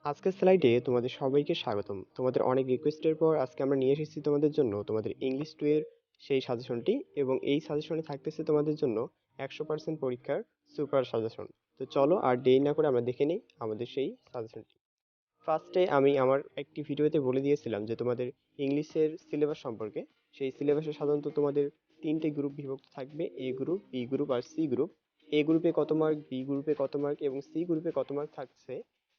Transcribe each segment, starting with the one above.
আজকের স্লাইডে তোমাদের সবাইকে স্বাগতম। তোমাদের অনেক রিকোয়েস্টের পর আজকে আমরা নিয়ে এসেছি তোমাদের জন্য তোমাদের ইংলিশ 2 এর সেই সাজেশনটি, এবং এই সাজেশনে থাকতেছে তোমাদের জন্য 100% পরীক্ষার সুপার সাজেশন। তো চলো আর দেরি না করে আমরা দেখে নিই আমাদের সেই সাজেশনটি। ফার্স্টে আমি আমার একটি ভিডিওতে বলে দিয়েছিলাম যে তোমাদের ইংলিশের সিলেবাস সম্পর্কে। সেই সিলেবাসে সাধারণত তোমাদের 3টে গ্রুপ বিভক্ত থাকবে: এ গ্রুপ, বি গ্রুপ আর সি গ্রুপ। এ গ্রুপে কত মার্ক, বি গ্রুপে কত মার্ক এবং সি গ্রুপে কত মার্ক থাকছে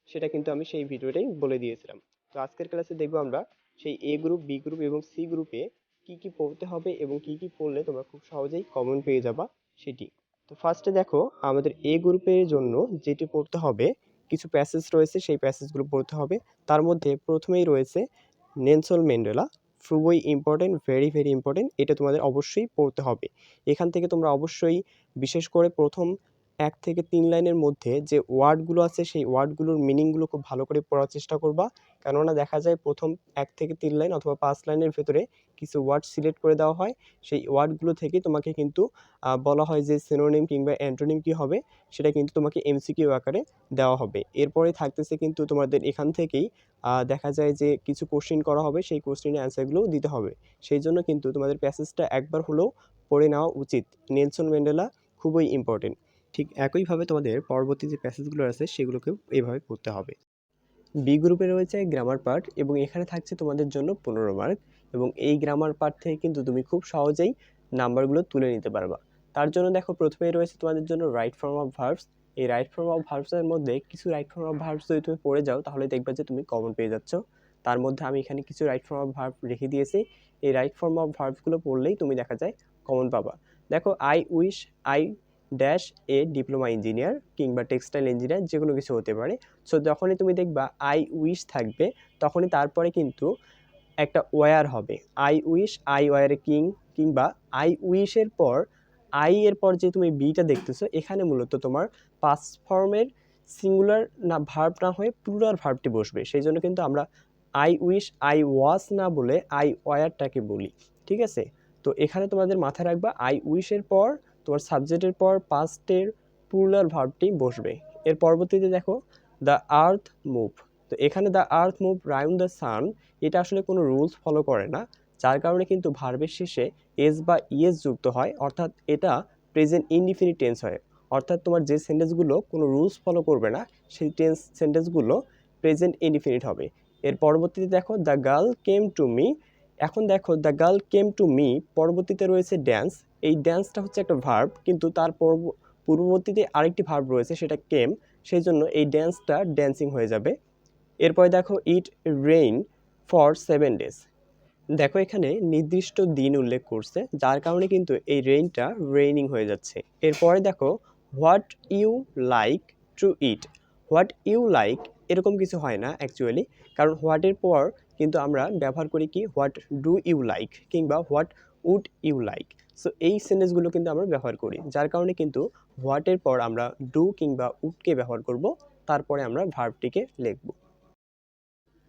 সেটা কিন্তু আমি সেই ভিডিওটাই বলে দিয়েছিলাম। তো আজকের ক্লাসে দেখবো আমরা সেই এ গ্রুপ, বি গ্রুপ এবং সি গ্রুপে কি কি পড়তে হবে এবং কি কি পড়লে তোমরা খুব সহজেই কমন পেয়ে যাবা সেটি। তো ফার্স্টে দেখো, আমাদের এ গ্রুপের জন্য যেটি পড়তে হবে, কিছু প্যাসেজ রয়েছে, সেই প্যাসেজগুলো পড়তে হবে। তার মধ্যে প্রথমেই রয়েছে নেলসন ম্যান্ডেলা। খুবই ইম্পর্টেন্ট, ভেরি ভেরি ইম্পর্টেন্ট, এটা তোমাদের অবশ্যই পড়তে হবে। এখান থেকে তোমরা অবশ্যই বিশেষ করে প্রথম 1 থেকে 3 লাইনের মধ্যে যে ওয়ার্ডগুলো আছে সেই ওয়ার্ডগুলোর মিনিংগুলো খুব ভালো করে পড়ার চেষ্টা করবা। কেননা দেখা যায় প্রথম 1 থেকে 3 লাইন অথবা 5 লাইনের ভেতরে কিছু ওয়ার্ড সিলেক্ট করে দেওয়া হয়। সেই ওয়ার্ডগুলো থেকে তোমাকে কিন্তু বলা হয় যে সিনোনিম কিংবা অ্যান্টোনিম কী হবে, সেটা কিন্তু তোমাকে এমসিকিউ আকারে দেওয়া হবে। এরপরে থাকতেছে কিন্তু তোমাদের এখান থেকেই দেখা যায় যে কিছু কোশ্চেন করা হবে, সেই কোশ্চেনের অ্যান্সারগুলোও দিতে হবে। সেই জন্য কিন্তু তোমাদের প্যাসেজটা একবার হলেও পড়ে নেওয়া উচিত। নেলসন ম্যান্ডেলা খুবই ইম্পর্টেন্ট। ঠিক একইভাবে তোমাদের পরবর্তী যে প্যাসেজগুলো আছে সেগুলোকেও এইভাবে পড়তে হবে। বি গ্রুপে রয়েছে গ্রামার পার্ট, এবং এখানে থাকছে তোমাদের জন্য 15 মার্ক, এবং এই গ্রামার পার্ট থেকে কিন্তু তুমি খুব সহজেই নাম্বারগুলো তুলে নিতে পারবা। তার জন্য দেখো, প্রথমেই রয়েছে তোমাদের জন্য রাইট ফর্ম অফ ভার্বস। এই রাইট ফর্ম অফ ভার্বসের মধ্যে কিছু রাইট ফর্ম অফ ভার্বস যদি তুমি পড়ে যাও তাহলে দেখবা যে তুমি কমন পেয়ে যাচ্ছ। তার মধ্যে আমি এখানে কিছু রাইট ফর্ম অফ ভার্ব রেখে দিয়েছি। এই রাইট ফর্ম অফ ভার্বসগুলো পড়লেই তুমি দেখা যায় কমন পাবা। দেখো, I wish I dash a diploma engineer কিংবা টেক্সটাইল ইঞ্জিনিয়ার, যে কোনো কিছু হতে পারে। সো যখনই তুমি দেখবা আই উইশ থাকবে, তখনই তারপরে কিন্তু একটা ওয়ার হবে। I wish, I were a king, কিংবা আই উইশের পর আই এর পর যে তুমি বিটা দেখতেছো, এখানে মূলত তোমার পাস্ট ফর্মের সিঙ্গুলার না ভার্ব না হয়ে প্লুরাল ভার্বটি বসবে। সেই জন্য কিন্তু আমরা আই উইশ আই ওয়াজ না বলে আই ওয়ারটাকে বলি। ঠিক আছে? তো এখানে তোমাদের মাথায় রাখবা আই উইশের পর তোমার সাবজেক্টের পর পাস্টের প্লুরাল ভার্বটি বসবে। এর পরবর্তীতে দেখো, দ্য আর্থ মুভ। তো এখানে the earth move round the sun, এটা আসলে কোনো রুলস ফলো করে না, যার কারণে কিন্তু ভার্বের শেষে এস বা ইএস যুক্ত হয়, অর্থাৎ এটা প্রেজেন্ট ইনডিফিনিট টেন্স হয়। অর্থাৎ তোমার যে সেন্টেন্সগুলো কোনো রুলস ফলো করবে না সেই সেন্টেন্সগুলো প্রেজেন্ট ইনডিফিনিট হবে। এর পরবর্তীতে দেখো, the girl came to me. এখন দেখো, the girl came to me পরবর্তীতে রয়েছে ড্যান্স। এই ড্যান্সটা হচ্ছে একটা ভার্ব, কিন্তু তার পূর্ববর্তীতে আরেকটি ভার্ব রয়েছে, সেটা কেম। সেই জন্য এই ড্যান্সটা ড্যান্সিং হয়ে যাবে। এরপরে দেখো, ইট রেইন ফর 7 ডেজ। দেখো, এখানে নির্দিষ্ট দিন উল্লেখ করছে, যার কারণে কিন্তু এই রেইনটা রেইনিং হয়ে যাচ্ছে। এরপরে দেখো, what you like to eat. What you like এরকম কিছু হয় না অ্যাকচুয়ালি, কারণ হোয়াটের পর কিন্তু আমরা ব্যবহার করি কি, হোয়াট ডু ইউ লাইক কিংবা what would you like. So এই সেন্টেন্সগুলো কিন্তু আমরা ব্যবহার করি, যার কারণে কিন্তু হোয়াটের পর আমরা ডু কিংবা উডকে ব্যবহার করব, তারপরে আমরা ভার্বটিকে লিখব।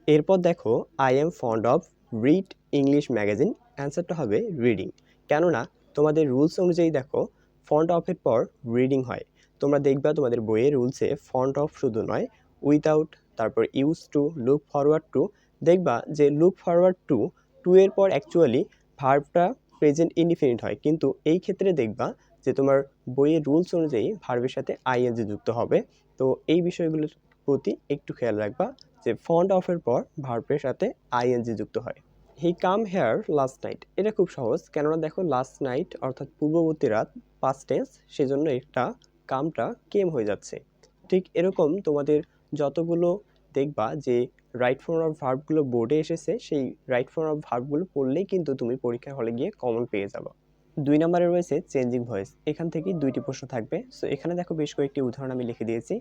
এরপর দেখো, I am fond of read English magazine. অ্যান্সারটা হবে রিডিং। কেননা তোমাদের রুলস অনুযায়ী দেখো, ফন্ট অফের পর রিডিং হয়। তোমরা দেখবা তোমাদের বইয়ের রুলসে ফন্ট অফ শুধু নয়, উইথাউট, তারপর use to, look forward to. দেখবা যে লুক ফরওয়ার্ড টু, টু এর পর অ্যাকচুয়ালি ভার্বটা প্রেজেন্ট ইনডিফিনিট হয়, কিন্তু এই ক্ষেত্রে দেখবা যে তোমার বইয়ের রুলস অনুযায়ী ভার্বের সাথে আইএনজি যুক্ত হবে। তো এই বিষয়গুলোর প্রতি একটু খেয়াল রাখবা যে ফন্ট অফের পর ভার্বের সাথে আইএনজি যুক্ত হয়। হি কাম হেয়ার লাস্ট নাইট, এটা খুব সহজ, কেননা দেখো লাস্ট নাইট অর্থাৎ পূর্ববর্তী রাত, পাস্ট টেন্স, সেজন্য এটা কামটা কেম হয়ে যাচ্ছে। ঠিক এরকম তোমাদের যতগুলো দেখবা যে রাইট ফর্ম অফ ভার্বগুলো বোর্ডে এসেছে, সেই রাইট ফর্ম অফ ভার্বগুলো পড়লেই কিন্তু তুমি পরীক্ষার হলে গিয়ে কমন পেয়ে যাবে। 2 নম্বরে রয়েছে চেঞ্জিং ভয়েস। এখান থেকেই 2টি প্রশ্ন থাকবে। সো এখানে দেখো বেশ কয়েকটি উদাহরণ আমি লিখে দিয়েছি।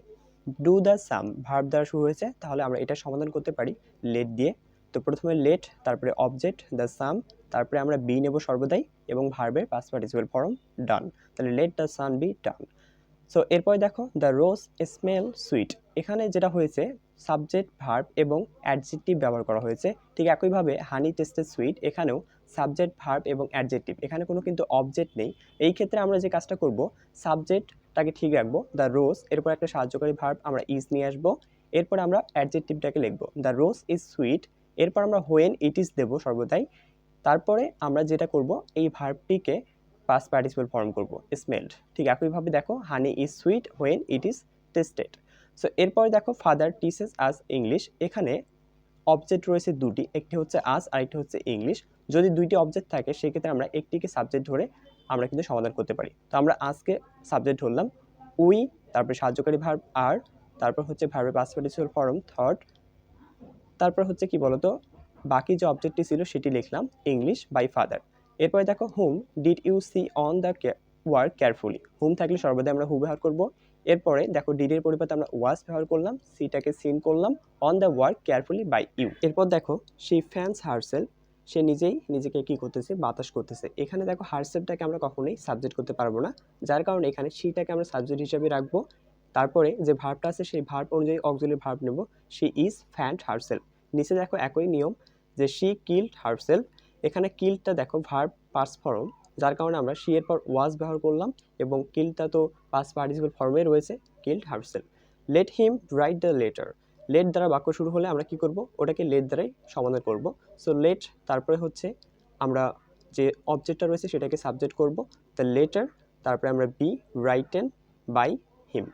ডু দ্য সাম ভার্ব দ্বারা শুরু হয়েছে, তাহলে আমরা এটা সমাধান করতে পারি লেট দিয়ে। তো প্রথমে লেট, তারপরে অবজেক্ট দ্য সাম, তারপরে আমরা বি নেব সর্বদাই, এবং ভার্বের পাস্ট পার্টিসিপল ফর্ম ডান। তাহলে let the sun be done. So এরপরে দেখো, দ্য রোজ স্মেল সুইট। এখানে যেটা হয়েছে, সাবজেক্ট ভার্ব এবং অ্যাডজেক্টিভ ব্যবহার করা হয়েছে। ঠিক একইভাবে হানি টেস্টেড সুইট, এখানেও সাবজেক্ট ভার্ব এবং অ্যাডজেক্টিভ, এখানে কোনো কিন্তু অবজেক্ট নেই। এই ক্ষেত্রে আমরা যে কাজটা করব, সাবজেক্টটাকে ঠিক রাখবো দ্য রোজ, এরপর একটা সাহায্যকারী ভার্ব আমরা ইজ নিয়ে আসবো, এরপর আমরা অ্যাডজেক্টিভটাকে লিখব, দ্য রোজ ইজ সুইট। এরপর আমরা হোয়েন ইট ইজ দেবো সর্বদাই। তারপরে আমরা যেটা করব, এই ভার্বটিকে পাস্ট পার্টিসিপল ফর্ম করব, স্মেলড। ঠিক একইভাবে দেখো, হানি is sweet when it is tasted. So এরপরে দেখো, ফাদার টিচেস আস ইংলিশ। এখানে অবজেক্ট রয়েছে দুটি, একটি হচ্ছে আস আর একটি হচ্ছে ইংলিশ। যদি দুইটি অবজেক্ট থাকে সেক্ষেত্রে আমরা একটিকে সাবজেক্ট ধরে আমরা কিন্তু সমাধান করতে পারি। তো আমরা আজকে সাবজেক্ট ধরলাম উই, তারপরে সাহায্যকারী ভার্ব আর, তারপর হচ্ছে ভার্বের পাস্ট পার্টিসিপল ফর্ম থার্ড, তারপর হচ্ছে কি বলতো, বাকি যে অবজেক্টটি ছিল সেটি লিখলাম ইংলিশ বাই ফাদার। এরপরে দেখো, whom did you see on the work carefully. Whom থাকলে সর্বদা আমরা হু ব্যবহার করব। এরপরে দেখো, ডিডের পরিবর্তে আমরা ওয়াজ ব্যবহার করলাম, সিটাকে সিন করলাম, on the work carefully by you. এরপর দেখো, শি ফ্যান্স হারসেলফ, সে নিজেই নিজেকে কি করতেছে, বাতাস করতেছে। এখানে দেখো, হারসেলফটাকে আমরা কখনোই সাবজেক্ট করতে পারবো না, যার কারণে এখানে শিটাকে আমরা সাবজেক্ট হিসেবে রাখবো। তারপরে যে ভার্বটা আছে সেই ভার্ব অনুযায়ী অক্সিলারি ভার্ব নেব, শি ইজ ফ্যান্ড হারসেলফ। নিচে দেখো একই নিয়ম, যে শি কিল্ড হারসেলফ। এখানে কিল্ডটা দেখো ভার্ব পাস্ট ফর্ম, যার কারণে আমরা শি এর পর ওয়াজ ব্যবহার করলাম, এবং কিল্ডটা তো পাস্ট পার্টিসিপল ফর্মে রয়েছে, killed herself. Let him write the letter. Let দ্বারা বাক্য শুরু হলে আমরা কি করব, ওটাকে লেট দ্বারাই সমাধান করব। সো লেট, তারপরে হচ্ছে আমরা যে অবজেক্টটা রয়েছে সেটাকে সাবজেক্ট করব, দ্য লেটার, তারপরে আমরা বি রাইটেন বাই হিম।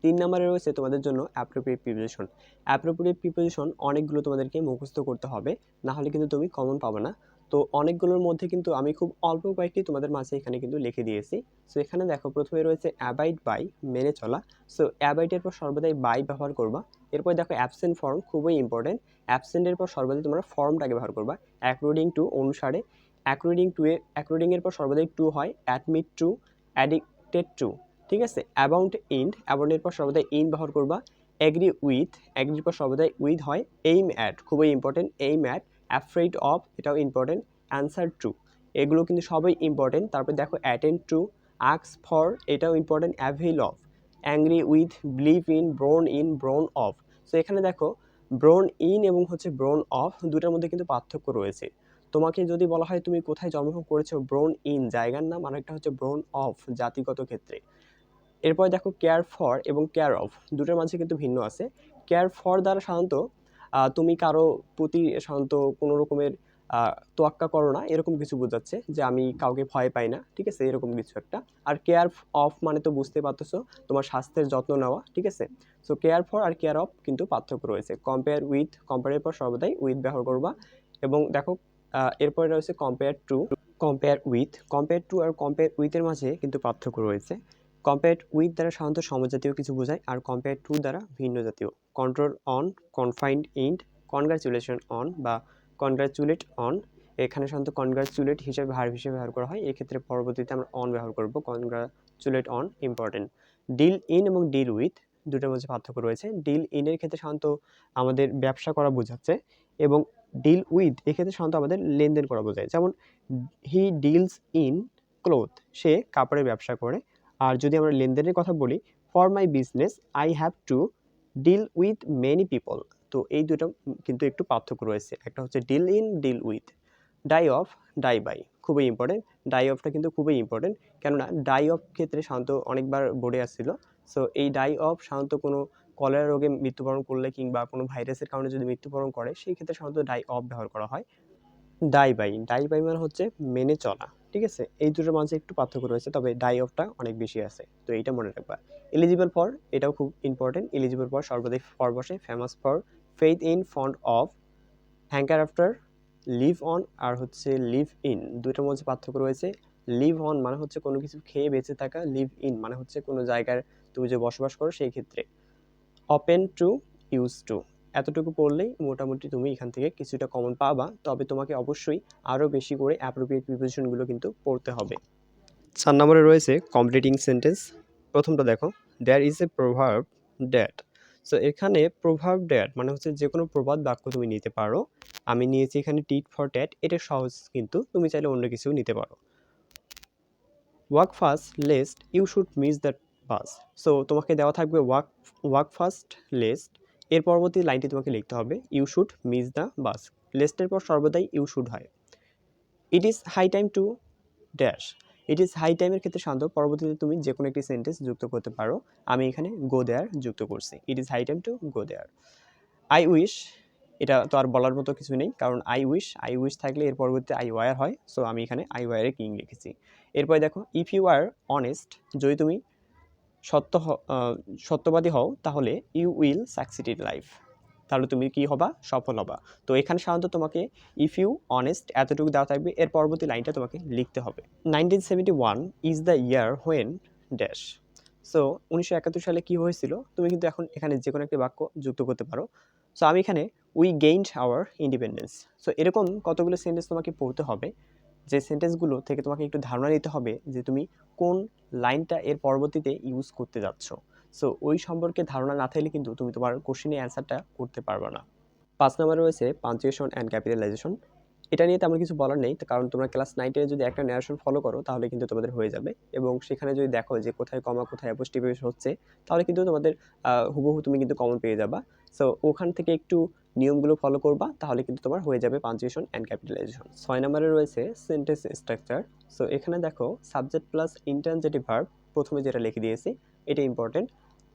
3 নম্বরে রয়েছে তোমাদের জন্য অ্যাপ্রোপ্রিয়েট প্রিপোজিশন। অ্যাপ্রোপ্রিয়েট প্রিপোজিশন অনেকগুলো তোমাদেরকে মুখস্থ করতে হবে, না হলে কিন্তু তুমি কমন পাবে না। তো অনেকগুলোর মধ্যে কিন্তু আমি খুব অল্প কয়েকটি তোমাদের মাঝে এখানে কিন্তু লিখে দিয়েছি। সো এখানে দেখো, প্রথমে রয়েছে অ্যাবাইড বাই, মেনে চলা। সো অ্যাবাইডের পর সর্বদাই বাই ব্যবহার করবা। এরপর দেখো অ্যাবসেন্ট ফর্ম, খুবই ইম্পর্টেন্ট। অ্যাবসেন্টের পর সর্বদাই তোমরা ফর্মটাকে ব্যবহার করবা, অ্যাকর্ডিং টু, অনুসারে। অ্যাকর্ডিং এর পর সর্বদাই টু হয়, অ্যাডমিট টু, অ্যাডিক্টেড টু। ঠিক আছে, অ্যাবাউন্ট ইন, অ্যাবাউন্টের পর সর্বদাই ইন ব্যবহার করবা। এগ্রি উইথ, এগ্রির পর সর্বদাই উইথ হয়। এইম অ্যাট, খুবই important, aim at. Afraid of, এটাও ইম্পর্টেন্ট। অ্যান্সার টু, এগুলো কিন্তু সবই ইম্পর্টেন্ট। তারপর দেখো অ্যাটেন্ড টু, আক্স ফর, এটাও important. Avail of, angry with, believe in, born in, born of. So এখানে দেখো, ব্রোন ইন এবং হচ্ছে ব্রোন অফ দুটার মধ্যে কিন্তু পার্থক্য রয়েছে। তোমাকে যদি বলা হয় তুমি কোথায় জন্মগ্রহণ করেছো, ব্রোন ইন জায়গার নাম, আর একটা হচ্ছে ব্রোন অফ জাতিগত ক্ষেত্রে। এরপর দেখো কেয়ার ফর এবং কেয়ার অফ দুটোর মাঝে কিন্তু ভিন্ন আছে। কেয়ার ফর দ্বারা সাধারণত তুমি কারো প্রতি সাধারণত কোনো রকমের তোয়াক্কা করো না, এরকম কিছু বোঝাচ্ছে, যে আমি কাউকে ভয় পাই না, ঠিক আছে, এরকম কিছু একটা। আর কেয়ার অফ মানে তো বুঝতে পারতেছো, তোমার স্বাস্থ্যের যত্ন নেওয়া, ঠিক আছে। সো কেয়ার ফর আর কেয়ার অফ কিন্তু পার্থক্য রয়েছে। কম্পেয়ার উইথ, কম্পেয়ারের পর সর্বদাই উইথ ব্যবহার করবা। এবং দেখো এরপরে রয়েছে compare to, compare with. Compare to আর কম্পেয়ার উইথের মাঝে কিন্তু পার্থক্য রয়েছে। কম্পেয়ার উইথ দ্বারা সাধারণত সমজাতীয় কিছু বোঝায়, আর কম্পেয়ার টু দ্বারা ভিন্ন জাতীয়। Control on, confined in, congratulation on বা কনগ্রাচুলেট অন। এখানে সাধারণত কনগ্রাচুলেট হিসেবে ভার্ব হিসেবে ব্যবহার করা হয়, এক্ষেত্রে পরবর্তীতে আমরা অন ব্যবহার করব, congratulate on, important. Deal in এবং ডিল উইথ দুটোর মধ্যে পার্থক্য রয়েছে। ডিল ইনের ক্ষেত্রে সাধারণত আমাদের ব্যবসা করা বোঝাচ্ছে, এবং ডিল উইথ এক্ষেত্রে সাধারণত আমাদের লেনদেন করা বোঝায়। যেমন হি ডিলস ইন ক্লোথ, সে কাপড়ের ব্যবসা করে। আর যদি আমরা লেনদেনের কথা বলি, for my business I have to deal with many people. তো এই দুটো কিন্তু একটু পার্থক্য রয়েছে, একটা হচ্ছে deal in, deal with. Die of, die by, খুবই ইম্পর্টেন্ট। ডাই অফটা কিন্তু খুবই ইম্পর্টেন্ট, কেননা ডাই অফ ক্ষেত্রে সাধারণত অনেকবার বোর্ডে আসছিল। সো এই ডাই অফ সাধারণত কোনো কলেরা রোগে মৃত্যুবরণ করলে কিংবা কোনো ভাইরাসের কারণে যদি মৃত্যুবরণ করে, সেই ক্ষেত্রে সাধারণত ডাই অফ ব্যবহার করা হয়। ডাই বাই, ডাই বাই মানে হচ্ছে মেনে চলা, ঠিক আছে। এই দুটোর মাঝে একটু পার্থক্য রয়েছে, তবে ডাই অফটা অনেক বেশি আছে, তো এইটা মনে রাখবা। এলিজিবল ফর, এটাও খুব ইম্পর্টেন্ট। এলিজিবল ফর সর্বদাই ফর বসে। Famous for, faith in, fond of, hanker after, live on আর হচ্ছে লিভ ইন, দুটোর মধ্যে পার্থক্য রয়েছে। লিভ অন মানে হচ্ছে কোনো কিছু খেয়ে বেঁচে থাকা, লিভ ইন মানে হচ্ছে কোনো জায়গায় তুমি যে বসবাস করো সেই ক্ষেত্রে। ওপেন টু, ইউজ টু, এতটুকু পড়লেই মোটামুটি তুমি এখান থেকে কিছুটা কমন পাবা, তবে তোমাকে অবশ্যই আরও বেশি করে অ্যাপ্রোপ্রিয়েট প্রিপোজিশনগুলো কিন্তু পড়তে হবে। 4 নম্বরে রয়েছে কমপ্লিটিং সেন্টেন্স। প্রথমটা দেখো, there is a proverb that. So এখানে প্রভার্ব দ্যাট মানে হচ্ছে যে কোনো প্রবাদ বাক্য তুমি নিতে পারো। আমি নিয়েছি এখানে টিট ফর ট্যাট, এটা সহজ, কিন্তু তুমি চাইলে অন্য কিছু নিতে পারো। Walk fast lest you should miss the bus. So তোমাকে দেওয়া থাকবে ওয়াক ফাস্ট লেস্ট, এর পরবর্তী লাইনটি তোমাকে লিখতে হবে you should miss the bus. লেস্টের পর সর্বদাই ইউ শুড হয়। It is high time to dash, it is high টাইমের ক্ষেত্রে সাধারণত পরবর্তীতে তুমি যে কোনো একটি সেন্টেন্স যুক্ত করতে পারো। আমি এখানে গো দেয়ার যুক্ত করছি। It is high time to go there. I wish, এটা তো আর বলার মতো কিছু নেই, কারণ আই উইশ থাকলে এর পরবর্তীতে আই ওয়ার হয়। সো আমি এখানে আই ওয়ারে কিং লিখেছি। এরপরে দেখো, ইফ ইউ আর অনেস্ট, যদি তুমি সত্যবাদী হও তাহলে you will succeed in life, তাহলে তুমি কি হবা, সফল হবা। তো এখানে সাধারণত তোমাকে ইফ ইউ অনেস্ট এতটুকু দেওয়া থাকবে, এর পরবর্তী লাইনটা তোমাকে লিখতে হবে। 1971 is the year when dash. So 1971 সালে কি হয়েছিল, তুমি কিন্তু এখন এখানে যে কোনো একটি বাক্য যুক্ত করতে পারো। সো আমি এখানে we gained our independence. So এরকম কতগুলো সেন্টেন্স তোমাকে পড়তে হবে, যে সেন্টেন্সগুলো থেকে তোমাকে একটু ধারণা নিতে হবে যে তুমি কোন লাইনটা এর পরবর্তীতে ইউজ করতে যাচ্ছ। সো ওই সম্পর্কে ধারণা না থাকলে কিন্তু তুমি তোমার কোশ্চেনের অ্যান্সারটা করতে পারবে না। 5 নম্বরে রয়েছে পাঞ্চুয়েশন অ্যান্ড ক্যাপিটালাইজেশন। এটা নিয়ে তেমন কিছু বলার নেই, কারণ তোমরা ক্লাস 9 যদি একটা ন্যারেশন ফলো করো তাহলে কিন্তু তোমাদের হয়ে যাবে, এবং সেখানে যদি দেখো যে কোথায় কমা কোথায় অ্যাপোস্ট্রোফি হচ্ছে, তাহলে কিন্তু তোমাদের হুবহু তুমি কিন্তু কমন পেয়ে যাবা। সো ওখান থেকে একটু নিয়মগুলো ফলো করবা, তাহলে কিন্তু তোমার হয়ে যাবে পাঞ্চুয়েশন অ্যান্ড ক্যাপিটালাইজেশন। 6 নম্বরে রয়েছে সেন্টেন্স স্ট্রাকচার। সো এখানে দেখো সাবজেক্ট প্লাস ইন্ট্রানজিটিভ ভার্ব, প্রথমে যেটা লিখে দিয়েছি এটা ইম্পর্টেন্ট।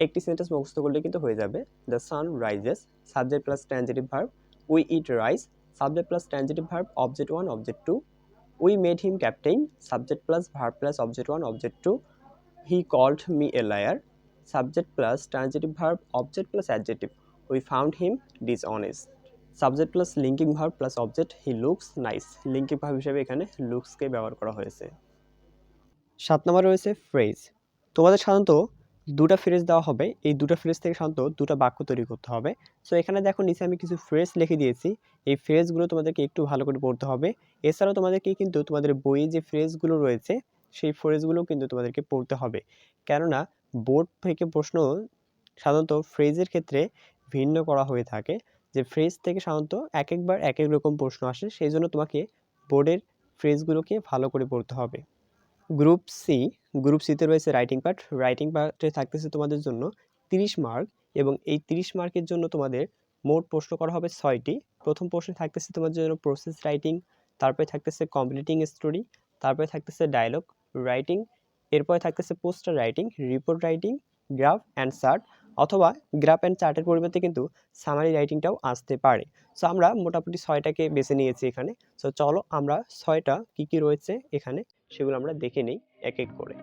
একটি সেন্টেন্স মুখস্থ করলে কিন্তু হয়ে যাবে। The sun rises, subject plus transitive verb. We eat rice, subject plus transitive verb object 1 object 2। We made him captain, subject plus verb plus object 1 object 2। He called me a liar, subject plus transitive verb object plus adjective. We found him dishonest, subject plus linking verb plus object. He looks nice, linking verb হিসেবে এখানে লুকসকে ব্যবহার করা হয়েছে। 7 নম্বরে রয়েছে phrase. তোমাদের সাধারণত দুটা ফ্রেজ দেওয়া হবে, এই দুটা ফ্রেজ থেকে সাধারণত দুটা বাক্য তৈরি করতে হবে। সো এখানে দেখো নিচে আমি কিছু ফ্রেজ লিখে দিয়েছি, এই ফ্রেজগুলো তোমাদেরকে একটু ভালো করে পড়তে হবে। এছাড়াও তোমাদেরকে কিন্তু তোমাদের বইয়ে যে ফ্রেজগুলো রয়েছে সেই ফ্রেজগুলো কিন্তু তোমাদেরকে পড়তে হবে, কেননা বোর্ড থেকে প্রশ্ন সাধারণত ফ্রেজের ক্ষেত্রে ভিন্ন করা হয়ে থাকে, যে ফ্রেজ থেকে সাধারণত এক একবার এক এক রকম প্রশ্ন আসে, সেই জন্য তোমাকে বোর্ডের ফ্রেজগুলোকে ভালো করে পড়তে হবে। গ্রুপ সি, গ্রুপ সিতে রয়েছে রাইটিং পার্ট। রাইটিং পার্টে থাকতেছে তোমাদের জন্য 30 মার্ক, এবং এই 30 মার্কের জন্য তোমাদের মোট প্রশ্ন করা হবে 6টি। প্রথম প্রশ্নে থাকতেছে তোমাদের জন্য প্রসেস রাইটিং, তারপরে থাকতেছে কমপ্লিটিং স্টোরি, তারপরে থাকতেছে ডায়লগ রাইটিং, এরপরে থাকতেছে poster writing, report writing, graph and chart, অথবা গ্রাফ অ্যান্ড চার্টের পরিবর্তে কিন্তু সামারি রাইটিংটাও আসতে পারে। সো আমরা মোটামুটি 6টাকে বেছে নিয়েছি এখানে। সো চলো আমরা 6টা কী কী রয়েছে এখানে সেগুলো আমরা দেখে নিই এক এক করে।